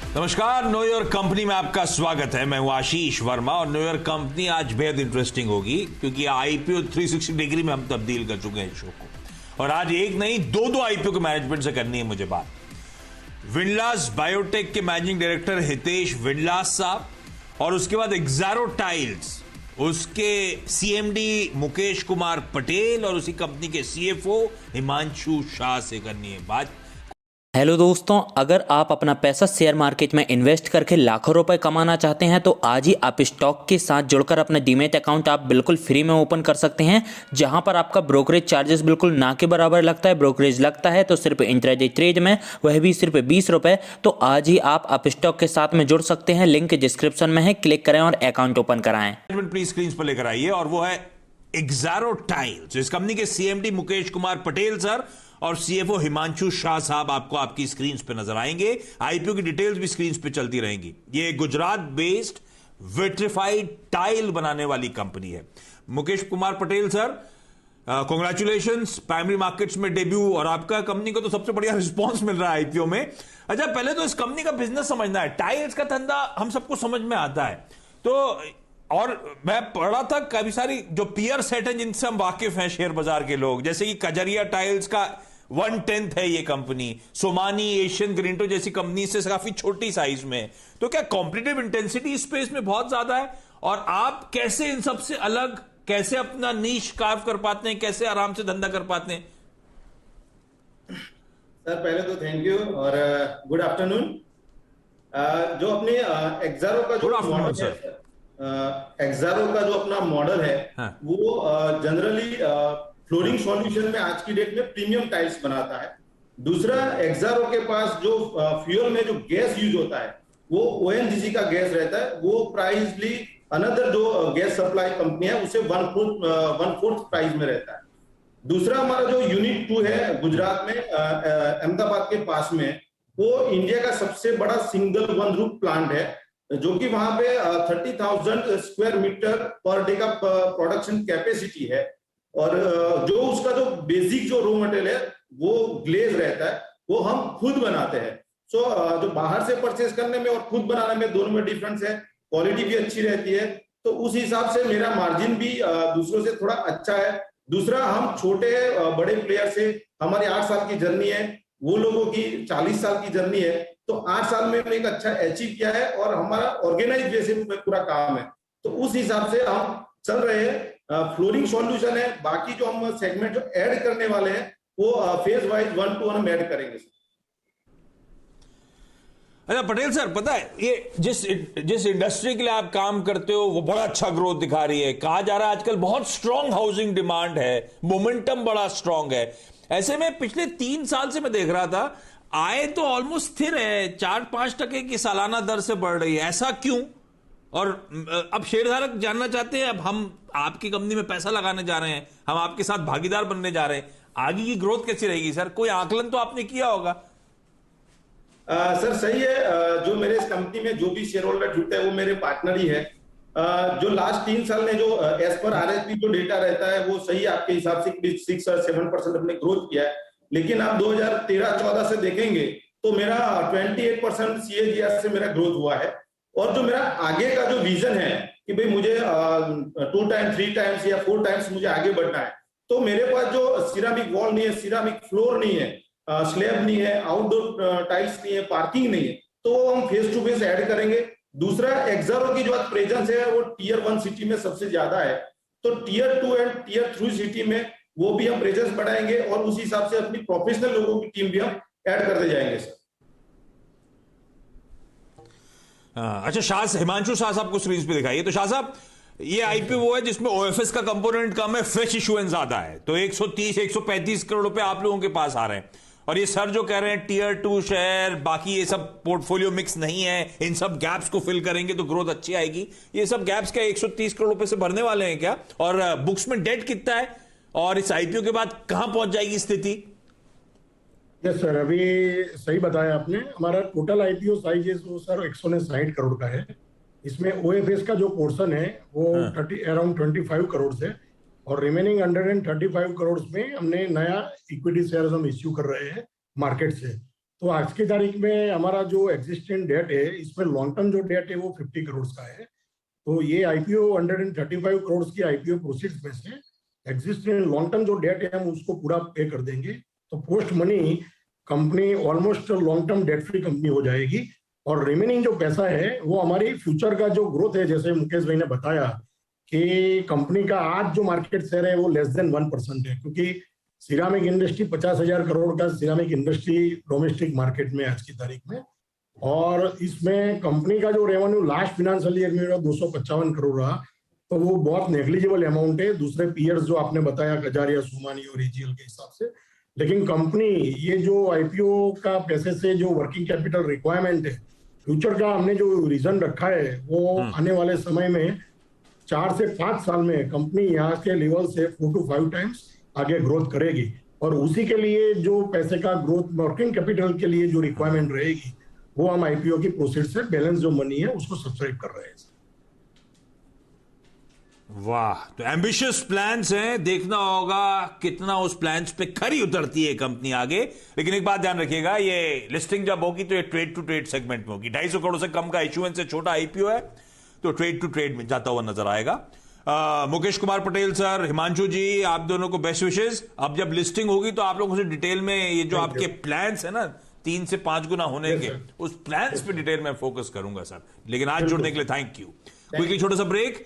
नमस्कार, know your company में आपका स्वागत है। मैं हूं आशीष वर्मा और नो योर कंपनी आज बेहद इंटरेस्टिंग होगी क्योंकि आईपीओ 360 डिग्री में हम तब्दील कर चुके हैं शो को। और आज एक नहीं दो आईपीओ के मैनेजमेंट से करनी है मुझे बात। विंडलास बायोटेक के मैनेजिंग डायरेक्टर हितेश विंडलास साहब और उसके बाद एक्सारो टाइल्स उसके सीएमडी मुकेश कुमार पटेल और उसी कंपनी के सीएफओ हिमांशु शाह से करनी है बात। हेलो दोस्तों, अगर आप अपना पैसा शेयर मार्केट में इन्वेस्ट करके लाखों रुपए कमाना चाहते हैं तो आज ही आप स्टॉक के साथ जुड़कर अपना डीमैट अकाउंट आप बिल्कुल फ्री में ओपन कर सकते हैं, जहां पर आपका ब्रोकरेज चार्जेस बिल्कुल ना के बराबर लगता है। ब्रोकरेज लगता है तो सिर्फ इंट्राडे ट्रेड में, वह भी सिर्फ 20 रुपए। तो आज ही आप स्टॉक के साथ में जुड़ सकते हैं, लिंक डिस्क्रिप्शन में है, क्लिक करें और अकाउंट ओपन कराएं। प्लीज स्क्रीन पर लेकर आइए और वो है एक्सारो टाइल्स। इस कंपनी के सीएमडी मुकेश कुमार पटेल सर और सीएफओ हिमांशु शाह साहब आपको आपकी स्क्रीन पे नजर आएंगे। आईपीओ की डिटेल्स भी स्क्रीन पे चलती रहेंगी। ये गुजरात बेस्ड विट्रिफाइड टाइल बनाने वाली कंपनी है। Mukesh Kumar Patel sir, congratulations, primary markets में डेब्यू और आपका कंपनी को तो सबसे बढ़िया रिस्पांस मिल रहा है आईपीओ में। अच्छा, पहले तो इस कंपनी का बिजनेस समझना है। टाइल्स का धंधा हम सबको समझ में आता है, तो और मैं पढ़ा था काफी सारी जो पीयर सेट है जिनसे हम वाकिफ हैं शेयर बाजार के लोग, जैसे कि कजरिया टाइल्स का 1/10 है ये कंपनी, सोमानी, एशियन ग्रीनटो जैसी कंपनी से काफी छोटी साइज में। तो क्या कॉम्पिटिटिव इंटेंसिटी स्पेस में बहुत ज्यादा है और आप कैसे इन सबसे अलग, कैसे अपना नीश कार्व कर पाते हैं, कैसे आराम से धंधा कर पाते हैं? सर पहले तो थैंक यू और गुड आफ्टरनून। जो अपने एक्सारो का जो मॉडल है, एक्सारो का जो अपना मॉडल है, हाँ। वो जनरली फ्लोरिंग सॉल्यूशन में आज की डेट में प्रीमियम टाइल्स बनाता है। दूसरा, एक्सारो के पास जो फ्यूल में जो गैस यूज होता है वो ओएनजीसी का गैस रहता है। वो प्राइसली अनदर जो गैस सप्लाई कंपनी है उसे 1/4 प्राइस में रहता है। दूसरा, हमारा जो यूनिट 2 है गुजरात में अहमदाबाद के पास में, वो इंडिया का सबसे बड़ा सिंगल वन रूफ प्लांट है, जो कि वहां पे 30,000 स्क्वायर मीटर पर डे का प्रोडक्शन कैपेसिटी है। और जो उसका जो बेसिक जो रॉ मटेरियल है वो ग्लेज रहता है, वो हम खुद बनाते हैं। सो जो बाहर से परचेज करने में और खुद बनाने में दोनों में डिफरेंस है। क्वालिटी भी अच्छी रहती है, तो उस हिसाब से मेरा मार्जिन भी दूसरों से थोड़ा अच्छा है। दूसरा, हम छोटे बड़े प्लेयर से, हमारी 8 साल की जर्नी है, वो लोगों की 40 साल की जर्नी है। तो 8 साल में हमने एक अच्छा अचीव किया है और हमारा ऑर्गेनाइज बेसिस पे पूरा काम है, तो उस हिसाब से हम चल रहे हैं। फ्लोरिंग सॉल्यूशन है, बाकी जो हम सेगमेंट जो ऐड करने वाले हैं वो फेज वाइज 1 to 1 हम ऐड करेंगे। अच्छा पटेल सर, पता है ये जिस इंडस्ट्री के लिए आप काम करते हो वो बड़ा अच्छा ग्रोथ दिखा रही है। कहा जा रहा है आजकल बहुत स्ट्रांग हाउसिंग डिमांड है, मोमेंटम बड़ा स्ट्रांग है। ऐसे में पिछले 3 साल से मैं देख रहा था आय तो ऑलमोस्ट स्थिर है, 4-5% की सालाना दर से बढ़ रही है। ऐसा क्यों? और अब शेयरधारक जानना चाहते हैं, अब हम आपकी कंपनी में पैसा लगाने जा रहे हैं, हम आपके साथ भागीदार बनने जा रहे हैं, आगे की ग्रोथ कैसी रहेगी सर? कोई आकलन तो आपने किया होगा। सर सही है, जो मेरे इस कंपनी में जो भी शेयर होल्डर जुड़ते हैं वो मेरे पार्टनर ही है। जो लास्ट 3 साल में जो एज पर आरएसपी जो डेटा रहता है वो सही आपके हिसाब से 6 और 7% हमने ग्रोथ किया है। लेकिन आप 2013-14 से देखेंगे तो मेरा 28% CAGR से मेरा ग्रोथ हुआ है। और जो मेरा आगे का जो विजन है कि भाई मुझे 2 टाइम्स 3 टाइम्स या 4 टाइम्स मुझे आगे बढ़ना है, तो मेरे पास जो सिरामिक वॉल नहीं है, सिरामिक फ्लोर नहीं है, स्लैब नहीं है, आउटडोर टाइल्स नहीं है, पार्किंग नहीं है, तो वो हम फेस टू फेस ऐड करेंगे। दूसरा, एक्सारो की जो आज प्रेजेंस है वो टियर 1 सिटी में सबसे ज्यादा है, तो टियर 2 एंड टियर 3 सिटी में वो भी हम प्रेजेंस बढ़ाएंगे और उस हिसाब से अपनी प्रोफेशनल लोगों की टीम भी हम ऐड करते जाएंगे सर। अच्छा, शाह हिमांशु शाह साहब को स्क्रीन पे दिखाइए। तो शाह साहब, ये आईपीओ वो है जिसमें ओएफएस का कंपोनेंट कम है, फ्रेश इशुएंस ज्यादा है, तो 130-135 करोड़ रुपए आप लोगों के पास आ रहे हैं। और ये सर जो कह रहे हैं टियर 2 शेयर, बाकी ये सब पोर्टफोलियो मिक्स नहीं है, इन सब गैप्स को फिल करेंगे तो ग्रोथ अच्छी आएगी। ये सब गैप्स क्या 130 करोड़ रुपए से भरने वाले हैं क्या? और बुक्स में डेट कितना है और इस आईपीओ के बाद कहां पहुंच जाएगी स्थिति? यस सर, अभी सही बताया आपने। हमारा टोटल आईपीओ साइज है वो सर 160 करोड़ का है। इसमें ओएफएस का जो पोर्शन है वो अराउंड 25 करोड़ से, और रिमेनिंग 135 करोड़ में हमने नया इक्विटी शेयर हम इश्यू कर रहे हैं मार्केट से। तो आज की तारीख में हमारा जो एग्जिस्टिंग डेट है, इसमें लॉन्ग टर्म जो डेट है वो 50 करोड़ का है। तो ये आईपीओ 135 करोड़ की आईपीओ प्रोसीड्स में से एग्जिस्टिंग लॉन्ग टर्म जो डेट है हम उसको पूरा पे कर देंगे। तो post money company almost long term debt free company हो जाएगी। और रिमेनिंग जो पैसा है वो हमारी फ्यूचर का जो ग्रोथ है, जैसे मुकेश भाई ने बताया कि कंपनी का आज जो मार्केट शेयर है वो लेस देन 1% है, क्योंकि सिरामिक इंडस्ट्री 50,000 करोड़ का सिरामिक इंडस्ट्री डोमेस्टिक मार्केट में आज की तारीख में, और इसमें कंपनी का जो रेवेन्यू लास्ट फाइनेंशियल ईयर में 255 करोड़ रहा, तो वो बहुत नेग्लिजिबल अमाउंट है दूसरे पीयर्स जो आपने बताया कजारिया, सोमानी और एजीएल के हिसाब से। लेकिन कंपनी ये जो आईपीओ का पैसे से जो वर्किंग कैपिटल रिक्वायरमेंट है, फ्यूचर का हमने जो रीजन रखा है वो आने वाले समय में 4 से 5 साल में कंपनी यहाँ के लेवल से 4 to 5 टाइम्स आगे ग्रोथ करेगी। और उसी के लिए जो पैसे का ग्रोथ वर्किंग कैपिटल के लिए जो रिक्वायरमेंट रहेगी वो हम आईपीओ की प्रोसीड से बैलेंस जो मनी है उसको सब्सक्राइब कर रहे हैं। वाह, तो एम्बिशियस प्लान्स हैं, देखना होगा कितना उस प्लान्स पे खरी उतरती है कंपनी आगे। लेकिन एक बात ध्यान रखिएगा, ये लिस्टिंग जब होगी तो ये ट्रेड टू ट्रेड सेगमेंट में होगी। 250 करोड़ से कम का इश्यूएंस से छोटा आईपीओ है तो ट्रेड टू ट्रेड में जाता हुआ नजर आएगा। मुकेश कुमार पटेल सर, हिमांशु जी, आप दोनों को बेस्ट विशेष। अब जब लिस्टिंग होगी तो आप लोगों से डिटेल में ये जो आपके प्लान्स है ना 3 से 5 गुना होने के, उस प्लान्स पे डिटेल में फोकस करूंगा सर। लेकिन आज जुड़ने के लिए थैंक यू। क्विकली छोटा सा ब्रेक।